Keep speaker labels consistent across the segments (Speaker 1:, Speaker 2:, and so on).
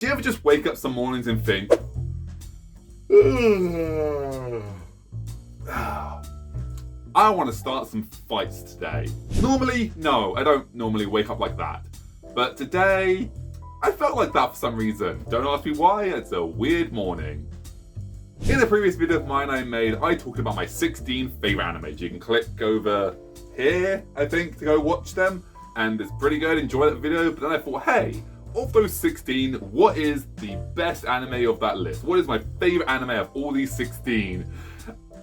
Speaker 1: Do you ever just wake up some mornings and think, I want to start some fights today? Normally, no, I don't normally wake up like that. But today, I felt like that for some reason. Don't ask me why, it's a weird morning. In a previous video of mine I talked about my 16 favorite animes. You can click over here, I think, to go watch them. And it's pretty good, enjoy that video. But then I thought, hey, of those 16, what is the best anime of that list? What is my favorite anime of all these 16?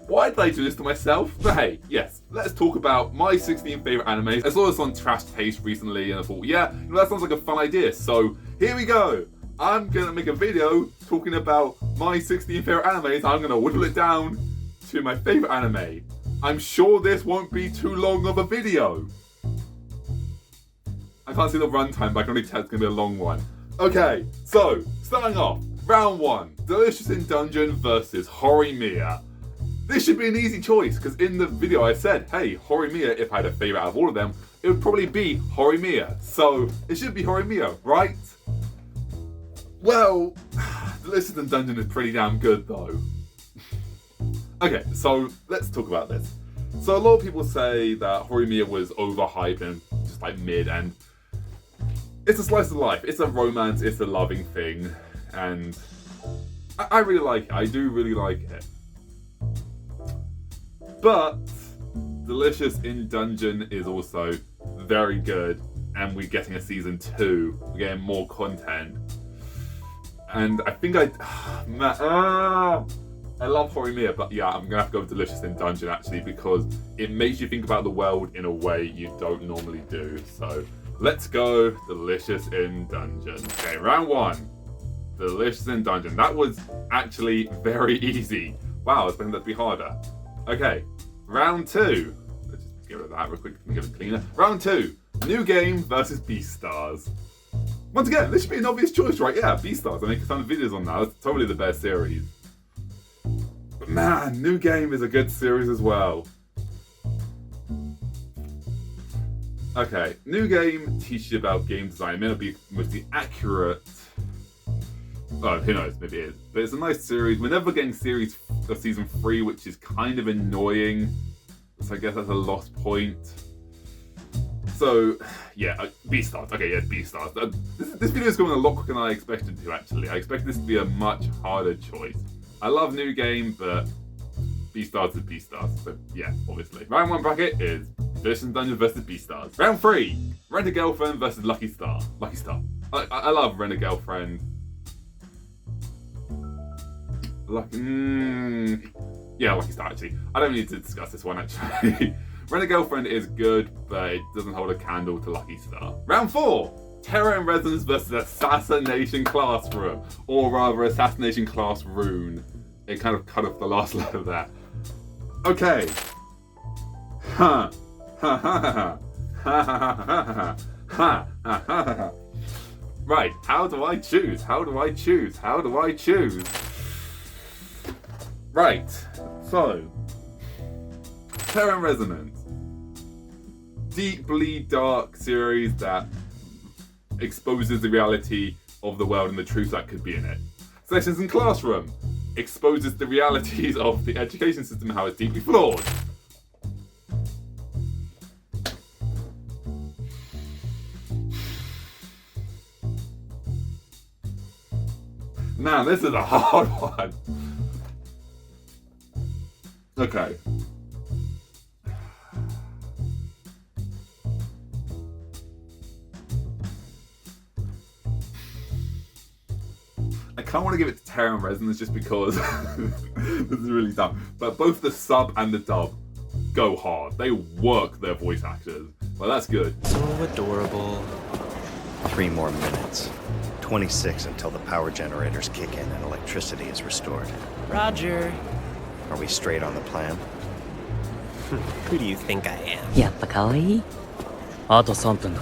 Speaker 1: Why did I do this to myself? But hey, yes, let's talk about my 16 favorite animes. I saw this on Trash Taste recently and I thought, yeah, that sounds like a fun idea. So here we go. I'm gonna make a video talking about my 16 favorite animes. I'm gonna whittle it down to my favorite anime. I'm sure this won't be too long of a video. I can't see the runtime, but I can only tell it's going to be a long one. Okay, so, starting off, round 1, Delicious in Dungeon versus Horimiya. This should be an easy choice, because in the video I said, hey, Horimiya, if I had a favourite out of all of them, it would probably be Horimiya. So, it should be Horimiya, right? Well, Delicious in Dungeon is pretty damn good, though. Okay, so, let's talk about this. So, a lot of people say that Horimiya was overhyped and just like mid, and it's a slice of life, it's a romance, it's a loving thing, and I really like it. I do really like it. But Delicious in Dungeon is also very good, and we're getting a season 2. We're getting more content. And I think I love Horimiya, but yeah, I'm gonna have to go with Delicious in Dungeon actually, because it makes you think about the world in a way you don't normally do. So let's go Delicious in Dungeon. Okay, round 1. Delicious in Dungeon. That was actually very easy. Wow, I was expecting that to be harder. Okay, round 2. Let's just get rid of that real quick and get it cleaner. Round 2. New Game versus Beastars. Once again, this should be an obvious choice, right? Yeah, Beastars. I make a ton of videos on that. It's totally the best series. But man, New Game is a good series as well. Okay, New Game teaches you about game design. It may not be mostly accurate. Oh, who knows, maybe it is. But it's a nice series. We're never getting season 3, which is kind of annoying. So I guess that's a lost point. So, yeah, Beastars. Okay, yeah, Beastars. This video is going a lot quicker than I expected to, actually. I expected this to be a much harder choice. I love New Game, but Beastars is Beastars. So, yeah, obviously. Round 1 bracket is Delicious in Dungeon versus Beastars. Round 3, Rent a Girlfriend versus Lucky Star. Lucky Star. I love Rent a Girlfriend. Yeah, Lucky Star, actually. I don't need to discuss this one, actually. Rent a Girlfriend is good, but it doesn't hold a candle to Lucky Star. Round 4, Terror in Resonance versus Assassination Classroom. Or rather, Assassination Classroom. It kind of cut off the last letter there. Okay. Ha. Ha ha ha ha ha ha ha ha. Right, how do I choose? How do I choose? How do I choose? Right, so Terror in Resonance. Deeply dark series that exposes the reality of the world and the truth that could be in it. Sessions in Classroom exposes the realities of the education system and how it's deeply flawed. Man, this is a hard one. Okay. I kind of want to give it to Terror in Resonance just because this is really dumb. But both the sub and the dub go hard. They work their voice actors. Well, that's good.
Speaker 2: So adorable. 3 more minutes. 26 until the power generators kick in and electricity is restored.
Speaker 3: Roger.
Speaker 2: Are we straight on the plan?
Speaker 3: Who do you think I am?
Speaker 4: やっぱ可愛い。
Speaker 5: あと3分だ。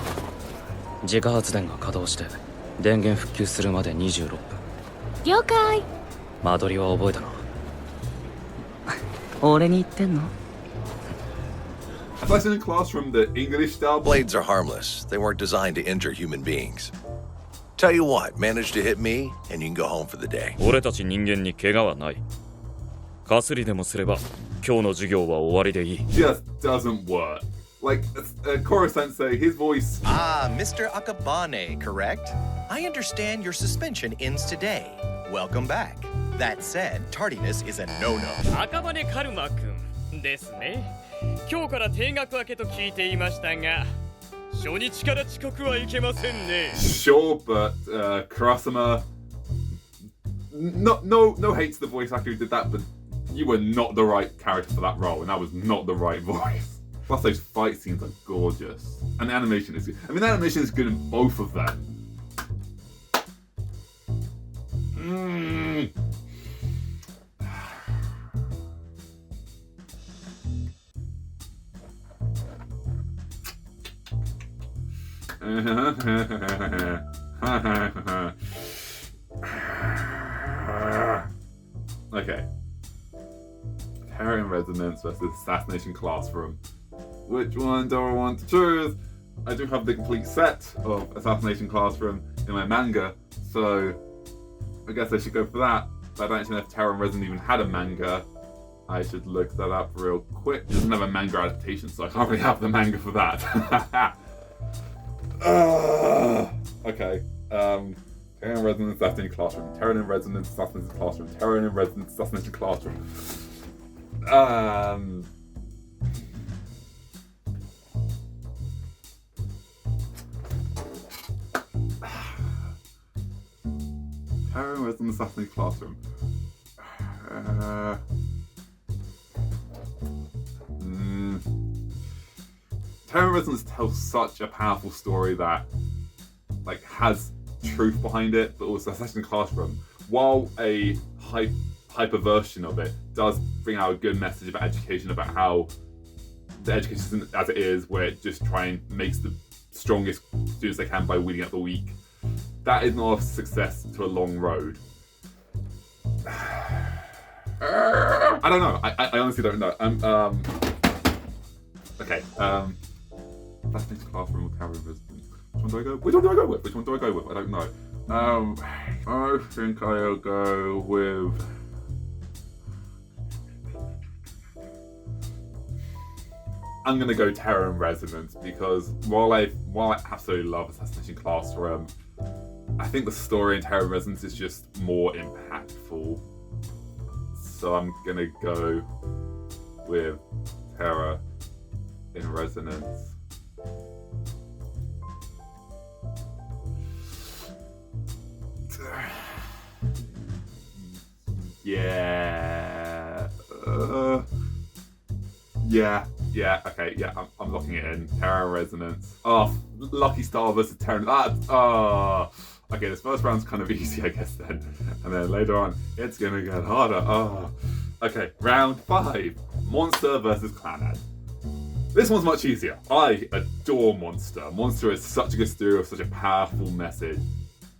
Speaker 5: 自家発電が稼働して電源復旧するまで26分。
Speaker 4: 了解。
Speaker 5: 間取りは覚えたな。
Speaker 4: 俺に言ってんの？
Speaker 1: As I said in Classroom, the English style
Speaker 6: Blades are harmless. They weren't designed to injure human beings. Tell you what, manage to hit me, and you can go home for the day.
Speaker 7: 俺たち人間に怪我はない。かすりでもすれば今日の授業は終わりでいい。
Speaker 1: Just doesn't work. Like, Koro Sensei, his voice.
Speaker 8: Ah, Mr. Akabane, correct? I understand your suspension ends today. Welcome back. That said, tardiness is a no-no.
Speaker 9: 赤羽カルマ君ですね。今日から定額明けと聞いていましたが、初日から遅刻はいけませんね。
Speaker 1: Sure, but Kurasama. No hate to the voice actor who did that, but you were not the right character for that role, and that was not the right voice. Plus, those fight scenes are gorgeous, and the animation is good. I mean, the animation is good in both of them. Okay. Terror in Resonance versus Assassination Classroom. Which one do I want to choose? I do have the complete set of Assassination Classroom in my manga, so I guess I should go for that. But I don't actually know if Terror in Resonance even had a manga. I should look that up real quick. It doesn't have a manga adaptation, so I can't really have the manga for that. Okay. Terror in Resonance, Assassination Classroom. Terror in Resonance, Assassination Classroom. Terror in Resonance, Assassination Classroom. Terror in Resonance, Assassination Classroom. Terror in Resonance tells such a powerful story that like has truth behind it, but also Assassination Classroom, while a hyper version of it does bring out a good message about education, about how the education system as it is, where it just try and makes the strongest students they can by weeding out the weak. That is not a success to a long road. I don't know. I honestly don't know. Okay. Assassination Classroom or Terror in Resonance. Which one do I go? Which one do I go with? Which one do I go with? I don't know. I think I'll go with. I'm gonna go Terror in Resonance because while I absolutely love Assassination Classroom, I think the story in Terror in Resonance is just more impactful. So I'm gonna go with Terror in Resonance. I'm locking it in. Terror Resonance. Oh, Lucky Star versus Terror. Okay, this first round's kind of easy, I guess, then. And then later on, it's gonna get harder. Okay, round 5. Monster versus Clannad. This one's much easier. I adore Monster. Monster is such a good story with such a powerful message.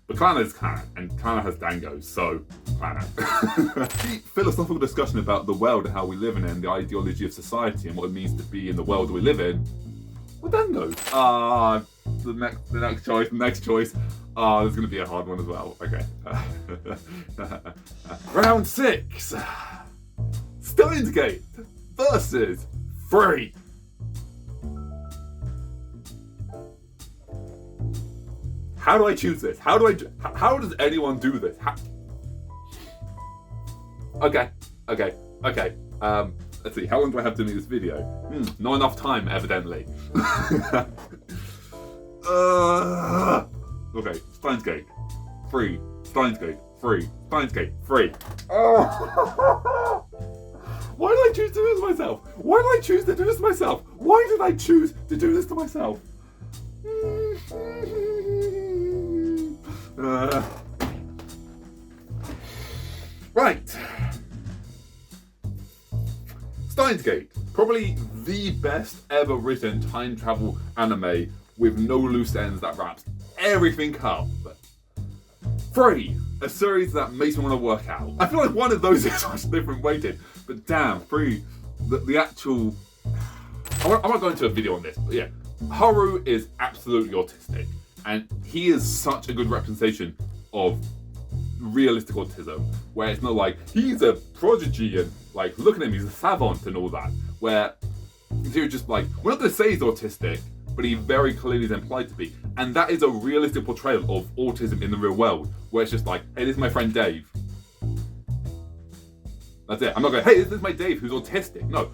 Speaker 1: But Clannad is Clannad, and Clannad has Dango, so Clannad. Deep philosophical discussion about the world and how we live in it, and the ideology of society and what it means to be in the world we live in. Well, Dango. The next choice. This is gonna be a hard one as well. Okay. Round 6. Steins Gate versus Free. How do I choose this? How does anyone do this? Okay. Let's see. How long do I have to make this video? Not enough time, evidently. Okay. Steins Gate. Free. Steins Gate. Free. Steins Gate. Free. Why did I choose to do this to myself? Why did I choose to do this to myself? Why did I choose to do this to myself? Right. Steins Gate, probably the best ever written time travel anime with no loose ends that wraps everything up. Free, a series that makes me want to work out. I feel like one of those is much different weighted, but damn, Free, the actual. I won't go into a video on this, but yeah, Haru is absolutely autistic. And he is such a good representation of realistic autism, where it's not like he's a prodigy and like look at him, he's a savant and all that. Where you're just like, we're not going to say he's autistic, but he very clearly is implied to be. And that is a realistic portrayal of autism in the real world, where it's just like, hey, this is my friend Dave. That's it. I'm not going, hey, this is my Dave who's autistic. No,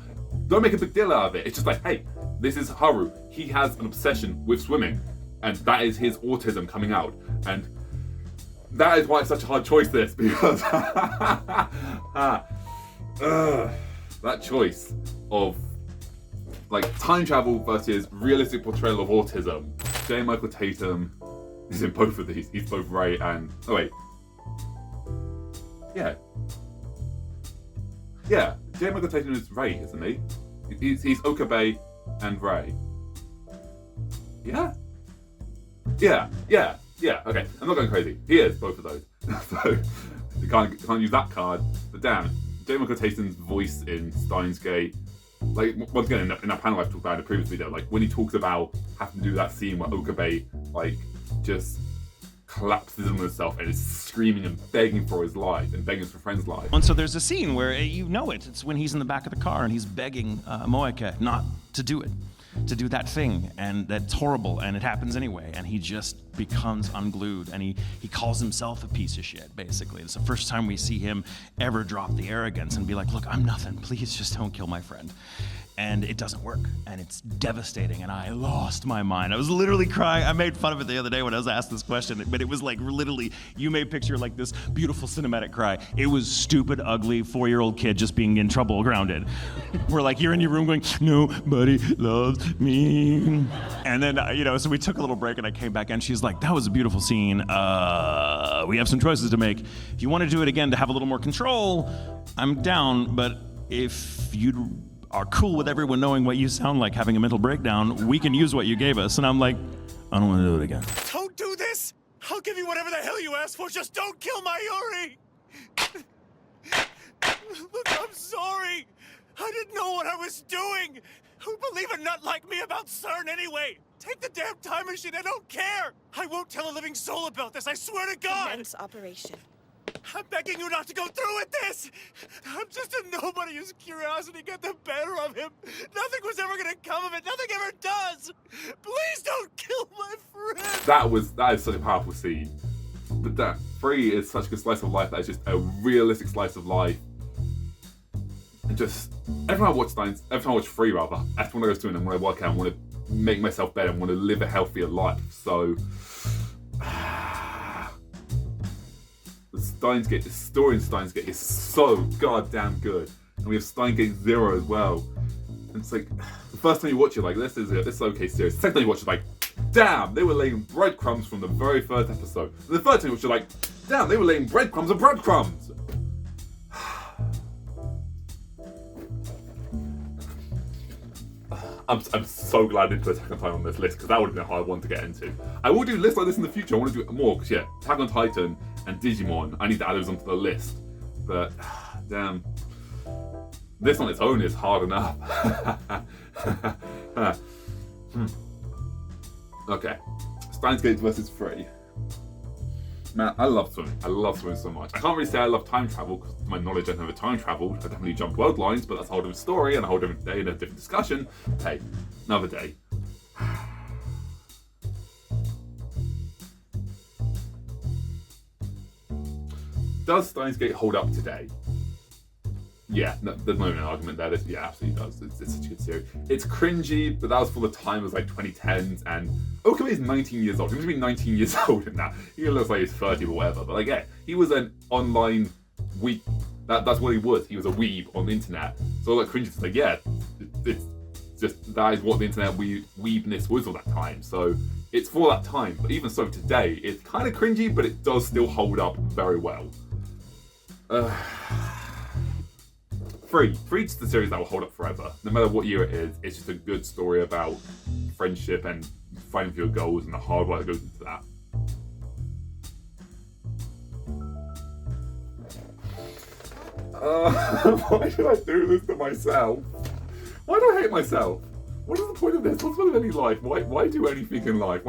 Speaker 1: don't make a big deal out of it. It's just like, hey, this is Haru. He has an obsession with swimming, and that is his autism coming out. And that is why it's such a hard choice, this, because that choice of like time travel versus realistic portrayal of autism. J. Michael Tatum is in both of these. He's both Ray and yeah. J. Michael Tatum is Ray, isn't he? He's Okabe and Ray. Yeah. Okay, I'm not going crazy. He is both of those. So you can't use that card. But damn, J. Michael Tatum's voice in Steins Gate. Like, once again, in that panel I've talked about in a previous video, like when he talks about having to do that scene where Okabe like just collapses on himself and is screaming and begging for his life and begging for friends' life.
Speaker 10: And so there's a scene where you know it. It's when he's in the back of the car and he's begging Moeke not to do it, to do that thing, and that's horrible, and it happens anyway, and he just becomes unglued, and he calls himself a piece of shit, basically. It's the first time we see him ever drop the arrogance and be like, look, I'm nothing, please just don't kill my friend. And it doesn't work, and it's devastating, and I lost my mind. I was literally crying. I made fun of it the other day when I was asked this question, but it was like literally, you may picture like this beautiful cinematic cry. It was stupid, ugly, 4-year-old kid just being in trouble, grounded. We're like, you're in your room going, nobody loves me. And then, so we took a little break, and I came back, and she's like, that was a beautiful scene. We have some choices to make. If you want to do it again to have a little more control, I'm down, but if you are cool with everyone knowing what you sound like having a mental breakdown, we can use what you gave us. And I'm like, I don't want to do it again.
Speaker 11: Don't do this! I'll give you whatever the hell you asked for, just don't kill my Yuri! Look, I'm sorry! I didn't know what I was doing! Who'd believe a nut like me about CERN anyway? Take the damn time machine, I don't care! I won't tell a living soul about this, I swear to God!
Speaker 12: Commence operation.
Speaker 11: I'm begging you not to go through with this! I'm just a nobody whose curiosity got the better of him. Nothing was ever gonna come of it. Nothing ever does! Please don't kill my friend!
Speaker 1: That is such a powerful scene. But that Free is such a good slice of life that is just a realistic slice of life. And just, every time I watch Free rather, that's when I go to it and when I work out, I want to make myself better, I want to live a healthier life. So the story in Steins Gate is so goddamn good. And we have Steins Gate 0 as well. And it's like, the first time you watch it, like, this is okay serious. The second time you watch it, like, damn, they were laying breadcrumbs from the very first episode. And the third time you watch it, like, damn, they were laying breadcrumbs and breadcrumbs. I'm so glad I didn't put Attack on Titan on this list, because that would have been a hard one to get into. I will do lists like this in the future. I want to do more, because yeah, Attack on Titan and Digimon, I need to add those onto the list. But, damn, this on its own is hard enough. Okay, Steins Gate versus Free. Man, I love swimming. I love swimming so much. I can't really say I love time travel, because to my knowledge I've never time traveled. I definitely jumped world lines, but that's a whole different story and a whole different day and a different discussion. Hey, another day. Does Steins Gate hold up today? Yeah, no, there's no argument there. Yeah, absolutely does. It's such a good series. It's cringy, but that was for the time, it was like 2010s, and Okabe is 19 years old. He must be 19 years old in that. He looks like he's 30 or whatever, but like, yeah, he was an online weeb. That's what he was. He was a weeb on the internet. So like cringy, it's like, yeah, it's just, that is what the internet weebness was all that time. So it's for that time, but even so today, it's kind of cringy, but it does still hold up very well. Free's the series that will hold up forever. No matter what year it is, it's just a good story about friendship and fighting for your goals and the hard work that goes into that. Why should I do this to myself? Why do I hate myself? What is the point of this? What's the point of any life? Why do anything in life?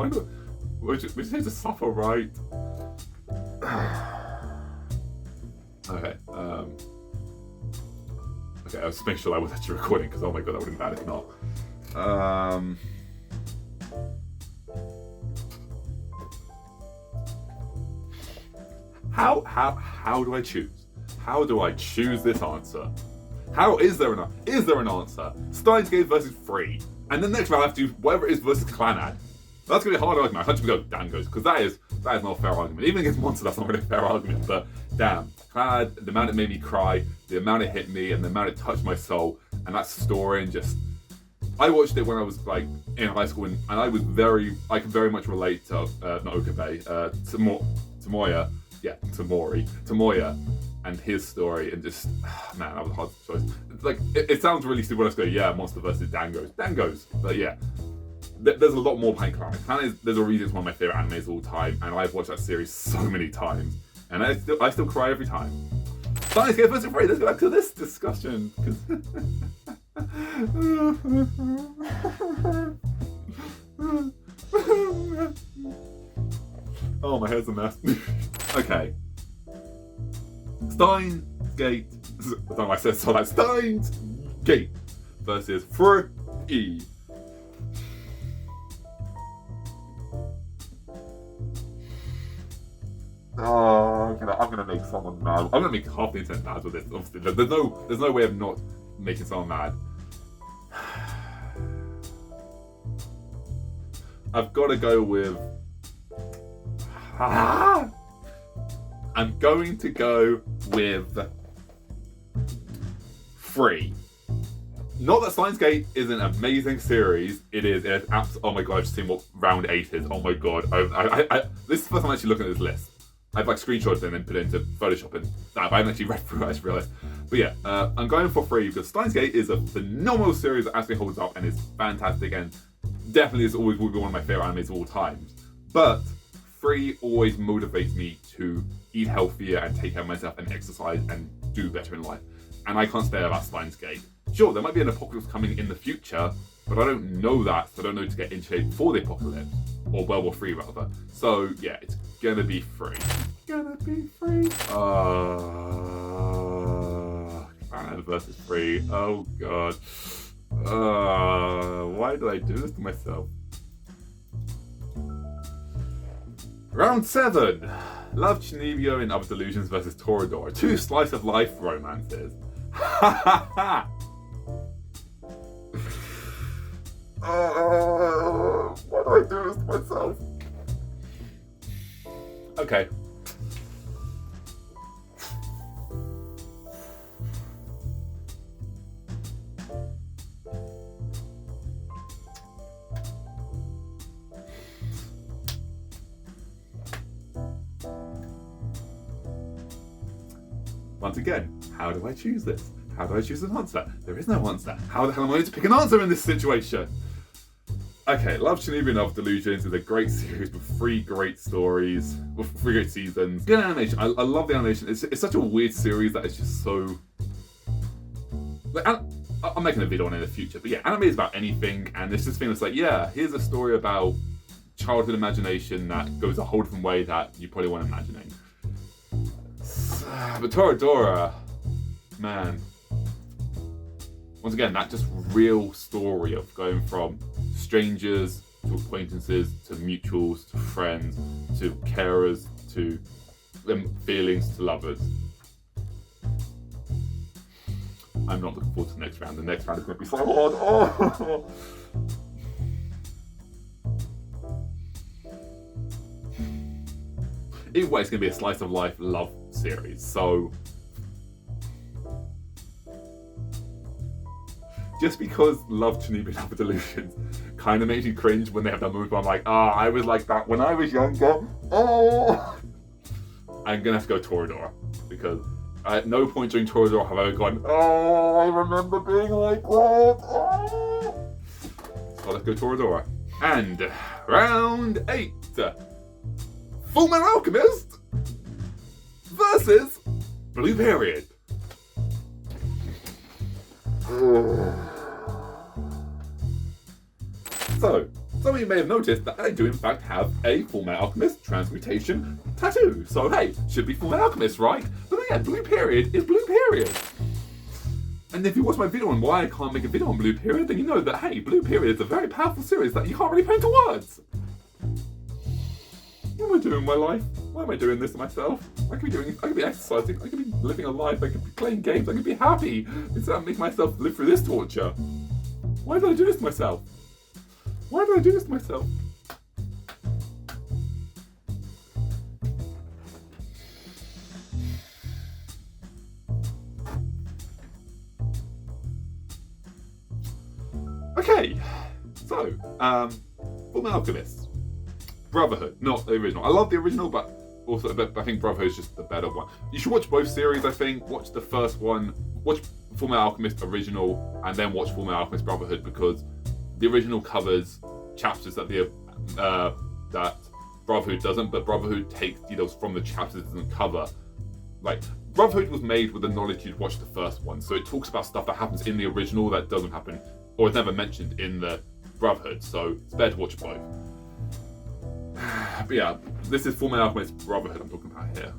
Speaker 1: We just need to suffer, right? Okay. Okay, I was just making sure I was actually recording because oh my god, that would have been bad if not. How do I choose? How do I choose this answer? How is there an answer? Steins Gate versus Free, and then next round I have to do whatever it is versus Clanad. That's gonna be a hard argument. I 100% go Dangos because that is not a fair argument. Even against Monster, that's not really a fair argument. But damn, Clanad, the amount it made me cry, the amount it hit me, and the amount it touched my soul, and that story, and just I watched it when I was like in high school, and I could very much relate to not Okabe, Tomoya, and his story, and just man, that was a hard choice. Like it sounds really stupid when I say yeah, Monster versus Dangos, but yeah. There's a lot more behind Clan. There's a reason it's one of my favorite animes of all time, and I've watched that series so many times, and I still cry every time. Steins Gate versus Free. Let's go back to this discussion. Oh, my head's a mess. Okay. Steins Gate. I don't know why I said so like Steins Gate versus Free. Oh, I'm gonna make someone mad. I'm gonna make half the internet mad with this. Obviously, there's no way of not making someone mad. I've got to go with. I'm going to go with Free. Not that Steins Gate is an amazing series. It is. Oh my god! I've just seen what round 8 is. Oh my god! This is the first time I'm actually looking at this list. I've like screenshotted it and then put it into Photoshop, and I haven't actually read through it, I just realised. But yeah, I'm going for Free because Steins Gate is a phenomenal series that actually holds up and is fantastic, and definitely is always will be one of my favourite animes of all times. But Free always motivates me to eat healthier and take care of myself and exercise and do better in life. And I can't say about Steins Gate. Sure, there might be an apocalypse coming in the future, but I don't know that, so I don't know to get in shape for the apocalypse. Or World War 3 rather. So yeah, it's gonna be Free. Clan versus Free. Oh god. Why did I do this to myself? Round 7. Love Chunibyo and Other Delusions versus Toradora. 2 slice of life romances. Ha ha ha! Why do I do this to myself? Okay. Once again, how do I choose this? How do I choose an answer? There is no answer. How the hell am I going to pick an answer in this situation? Okay, Love Shinobi and Other Delusions is a great series with 3 great stories, with 3 great seasons. Good animation. I love the animation. It's such a weird series that it's just so... Like, I'm making a video on it in the future, but yeah, anime is about anything, and it's just thing that's like, yeah, here's a story about childhood imagination that goes a whole different way that you probably weren't imagining. But Toradora, man. Once again, that just real story of going from strangers to acquaintances to mutuals to friends to carers to feelings to lovers. I'm not looking forward to the next round. The next round is going to be so hard. Oh. Either way, it's going to be a slice of life love series. So just because Love Chunibi and Other Delusions kind of makes you cringe when they have that moment where I'm like, I was like that when I was younger. Oh, I'm gonna have to go Toradora because at no point during Toradora have I ever gone, I remember being like that. Oh. So let's go Toradora. And round 8, Full Metal Alchemist versus Blue Period. So, some of you may have noticed that I do in fact have a Fullmetal Alchemist transmutation tattoo. So hey, should be Fullmetal Alchemist, right? But yeah, Blue Period is Blue Period. And if you watch my video on why I can't make a video on Blue Period, then you know that hey, Blue Period is a very powerful series that you can't really put into words. What am I doing in my life? Why am I doing this to myself? I could be exercising, I could be living a life, I could be playing games, I could be happy instead of making myself live through this torture. Why did I do this to myself? Why did I do this to myself? Okay, so, Fullmetal Alchemist. Brotherhood, not the original. I love the original, but also I think Brotherhood is just the better one. You should watch both series, I think. Watch the first one, watch Fullmetal Alchemist original, and then watch Fullmetal Alchemist Brotherhood, because the original covers chapters that that Brotherhood doesn't, but Brotherhood takes details from the chapters it doesn't cover. Like, Brotherhood was made with the knowledge you'd watch the first one, so it talks about stuff that happens in the original that doesn't happen, or is never mentioned in the Brotherhood, so it's better to watch both. But yeah, this is Fullmetal Alchemist Brotherhood I'm talking about here.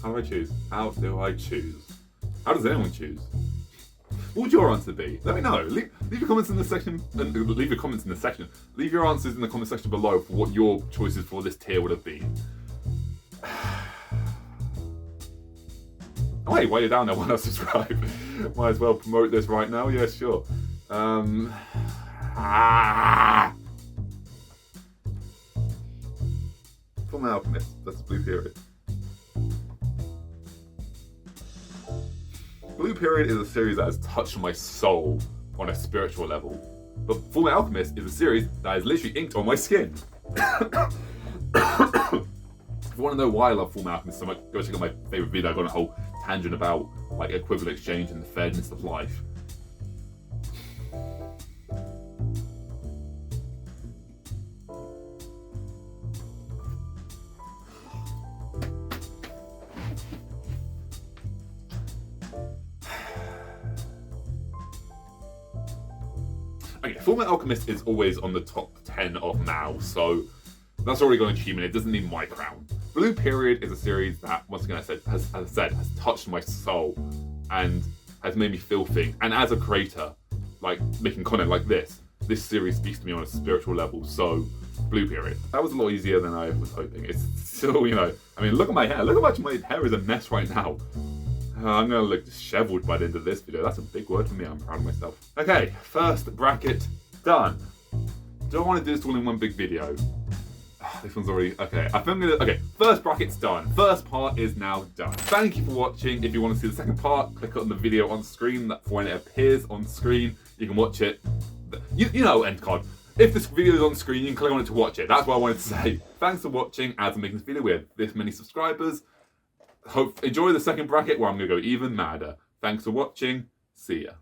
Speaker 1: How do I choose? How do I choose? How does anyone choose? What would your answer be? Let me know. Leave your comments in the section. Leave your comments in the section. Leave your answers in the comment section below for what your choices for this tier would have been. Oh wait, while you're down there, why not subscribe? Might as well promote this right now. Yeah, sure. Fullmetal Alchemist. That's the Blue Period. Blue Period is a series that has touched my soul on a spiritual level, but Fullmetal Alchemist is a series that is literally inked on my skin. If you want to know why I love Fullmetal Alchemist so much, go check out my favourite video. I got a whole tangent about like equivalent exchange and the fairness of life. Okay, Fullmetal Alchemist is always on the top 10 of now, so that's already got an achievement. It doesn't need my crown. Blue Period is a series that, once again, has touched my soul and has made me feel things. And as a creator, like making content like this series speaks to me on a spiritual level. So, Blue Period. That was a lot easier than I was hoping. It's still, you know, I mean, look at my hair. Look how much my hair is a mess right now. I'm gonna look disheveled by the end of this video. That's a big word for me. I'm proud of myself. Okay, first bracket done. Don't want to do this all in one big video. This one's already okay. I think I'm gonna. Okay, first bracket's done. First part is now done. Thank you for watching. If you want to see the second part, click on the video on screen. That's when it appears on screen. You can watch it. You know, end card. If this video is on screen, you can click on it to watch it. That's what I wanted to say. Thanks for watching. As I'm making this video, we have this many subscribers. Enjoy the second bracket where I'm going to go even madder. Thanks for watching. See ya.